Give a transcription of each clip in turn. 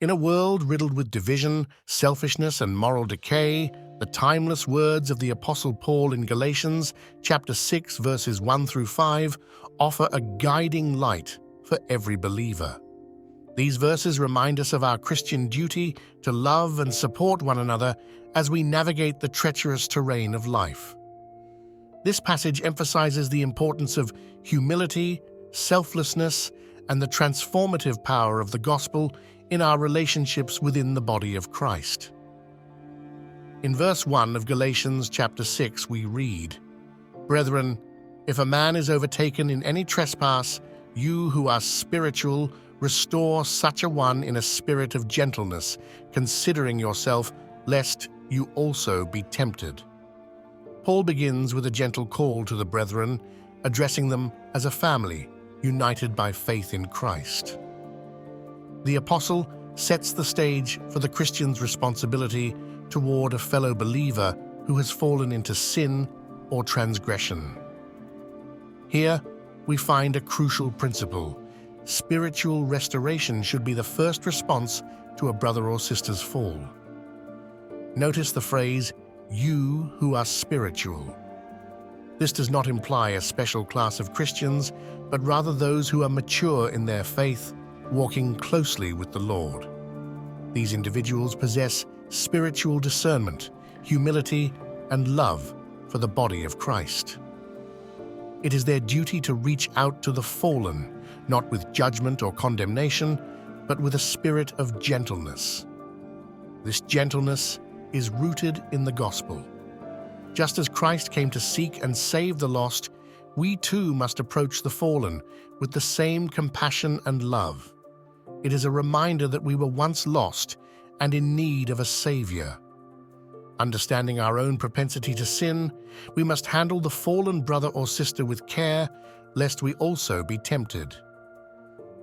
In a world riddled with division, selfishness, and moral decay, the timeless words of the Apostle Paul in Galatians chapter 6, verses 1 through 5, offer a guiding light for every believer. These verses remind us of our Christian duty to love and support one another as we navigate the treacherous terrain of life. This passage emphasizes the importance of humility, selflessness, and the transformative power of the gospel in our relationships within the body of Christ. In verse 1 of Galatians chapter 6, we read, "Brethren, if a man is overtaken in any trespass, you who are spiritual, restore such a one in a spirit of gentleness, considering yourself, lest you also be tempted." Paul begins with a gentle call to the brethren, addressing them as a family united by faith in Christ. The apostle sets the stage for the Christian's responsibility toward a fellow believer who has fallen into sin or transgression. Here, we find a crucial principle. Spiritual restoration should be the first response to a brother or sister's fall. Notice the phrase, "you who are spiritual." This does not imply a special class of Christians, but rather those who are mature in their faith, walking closely with the Lord. These individuals possess spiritual discernment, humility, and love for the body of Christ. It is their duty to reach out to the fallen, not with judgment or condemnation, but with a spirit of gentleness. This gentleness is rooted in the gospel. Just as Christ came to seek and save the lost, we too must approach the fallen with the same compassion and love. It is a reminder that we were once lost and in need of a Savior. Understanding our own propensity to sin, we must handle the fallen brother or sister with care, lest we also be tempted.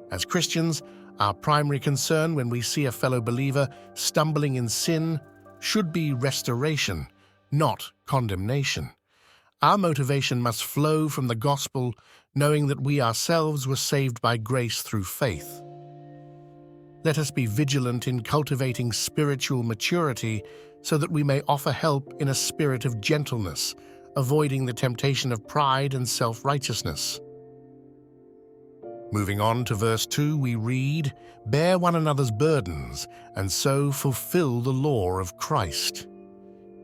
As Christians, our primary concern when we see a fellow believer stumbling in sin should be restoration, not condemnation. Our motivation must flow from the gospel, knowing that we ourselves were saved by grace through faith. Let us be vigilant in cultivating spiritual maturity so that we may offer help in a spirit of gentleness, avoiding the temptation of pride and self-righteousness. Moving on to verse 2, we read, "Bear one another's burdens, and so fulfill the law of Christ."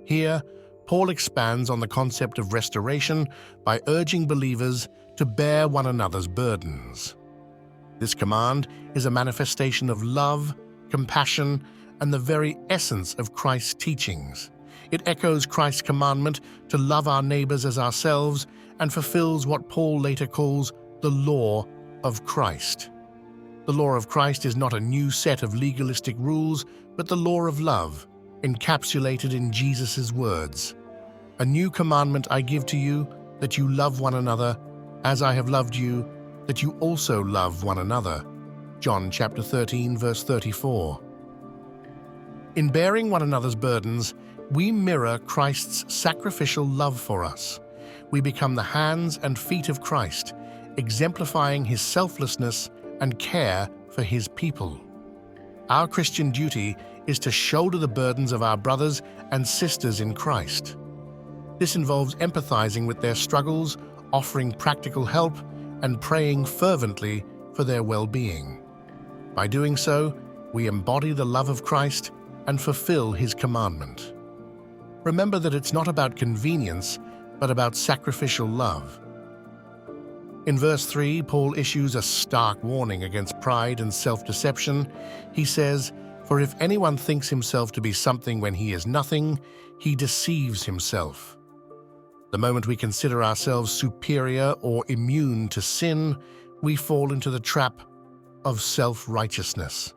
Here, Paul expands on the concept of restoration by urging believers to bear one another's burdens. This command is a manifestation of love, compassion, and the very essence of Christ's teachings. It echoes Christ's commandment to love our neighbors as ourselves and fulfills what Paul later calls the law of Christ. The law of Christ is not a new set of legalistic rules, but the law of love, encapsulated in Jesus' words. "A new commandment I give to you, that you love one another, as I have loved you, that you also love one another." John chapter 13, verse 34. In bearing one another's burdens, we mirror Christ's sacrificial love for us. We become the hands and feet of Christ, exemplifying his selflessness and care for his people. Our Christian duty is to shoulder the burdens of our brothers and sisters in Christ. This involves empathizing with their struggles, offering practical help, and praying fervently for their well-being. By doing so, we embody the love of Christ and fulfill his commandment. Remember that it's not about convenience, but about sacrificial love. In verse 3, Paul issues a stark warning against pride and self-deception. He says, "For if anyone thinks himself to be something when he is nothing, he deceives himself." The moment we consider ourselves superior or immune to sin, we fall into the trap of self-righteousness.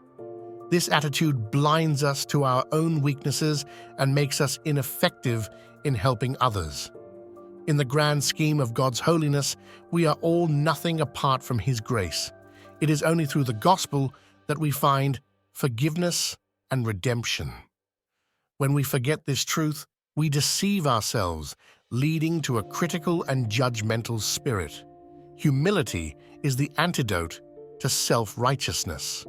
This attitude blinds us to our own weaknesses and makes us ineffective in helping others. In the grand scheme of God's holiness, we are all nothing apart from his grace. It is only through the gospel that we find forgiveness and redemption. When we forget this truth, we deceive ourselves, leading to a critical and judgmental spirit. Humility is the antidote to self-righteousness.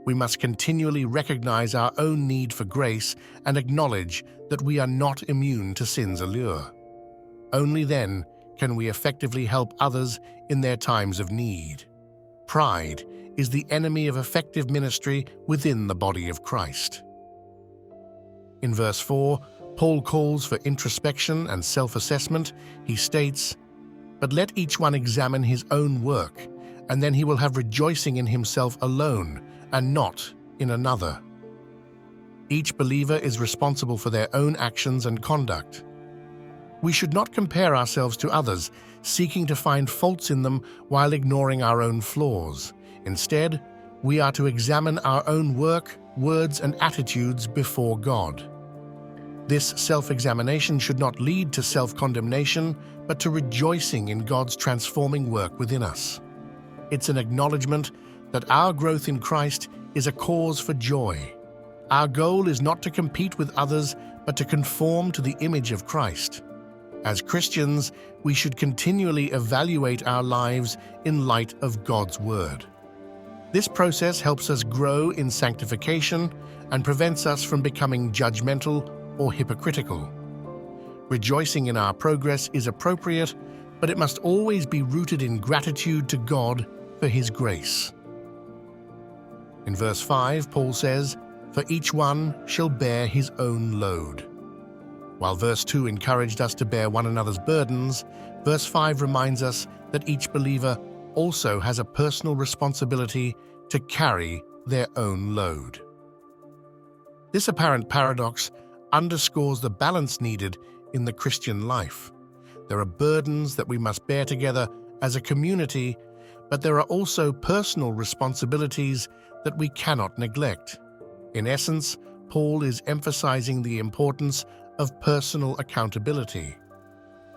We must continually recognize our own need for grace and acknowledge that we are not immune to sin's allure. Only then can we effectively help others in their times of need. Pride is the enemy of effective ministry within the body of Christ. In verse 4, Paul calls for introspection and self-assessment. He states, "But let each one examine his own work, and then he will have rejoicing in himself alone, and not in another." Each believer is responsible for their own actions and conduct. We should not compare ourselves to others, seeking to find faults in them while ignoring our own flaws. Instead, we are to examine our own work, words, and attitudes before God. This self-examination should not lead to self-condemnation, but to rejoicing in God's transforming work within us. It's an acknowledgement that our growth in Christ is a cause for joy. Our goal is not to compete with others, but to conform to the image of Christ. As Christians, we should continually evaluate our lives in light of God's Word. This process helps us grow in sanctification and prevents us from becoming judgmental or hypocritical. Rejoicing in our progress is appropriate, but it must always be rooted in gratitude to God for His grace. In verse 5, Paul says, "For each one shall bear his own load." While verse 2 encouraged us to bear one another's burdens, verse 5 reminds us that each believer also has a personal responsibility to carry their own load. This apparent paradox underscores the balance needed in the Christian life. There are burdens that we must bear together as a community, but there are also personal responsibilities that we cannot neglect. In essence, Paul is emphasizing the importance of personal accountability.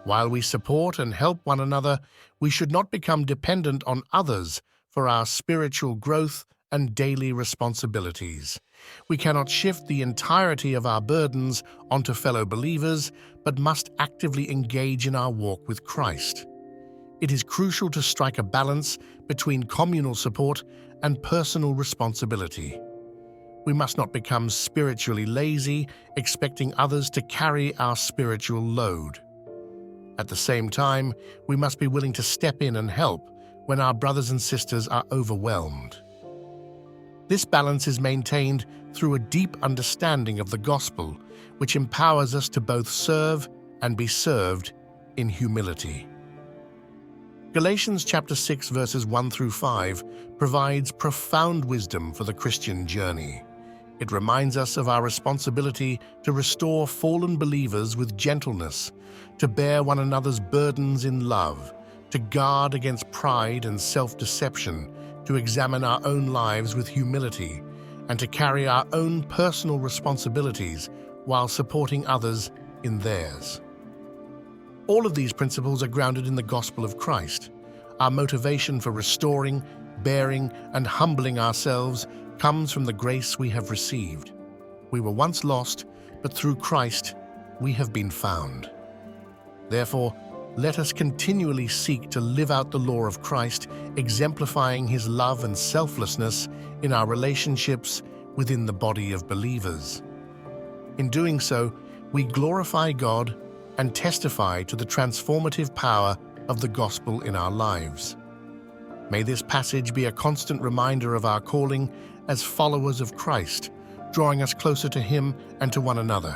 While we support and help one another, we should not become dependent on others for our spiritual growth and daily responsibilities. We cannot shift the entirety of our burdens onto fellow believers, but must actively engage in our walk with Christ. It is crucial to strike a balance between communal support and personal responsibility. We must not become spiritually lazy, expecting others to carry our spiritual load. At the same time, we must be willing to step in and help when our brothers and sisters are overwhelmed. This balance is maintained through a deep understanding of the gospel, which empowers us to both serve and be served in humility. Galatians chapter 6 verses 1 through 5 provides profound wisdom for the Christian journey. It reminds us of our responsibility to restore fallen believers with gentleness, to bear one another's burdens in love, to guard against pride and self-deception, to examine our own lives with humility, and to carry our own personal responsibilities while supporting others in theirs. All of these principles are grounded in the gospel of Christ. Our motivation for restoring, bearing, and humbling ourselves comes from the grace we have received. We were once lost, but through Christ we have been found. Therefore, let us continually seek to live out the law of Christ, exemplifying His love and selflessness in our relationships within the body of believers. In doing so, we glorify God and testify to the transformative power of the gospel in our lives. May this passage be a constant reminder of our calling as followers of Christ, drawing us closer to Him and to one another.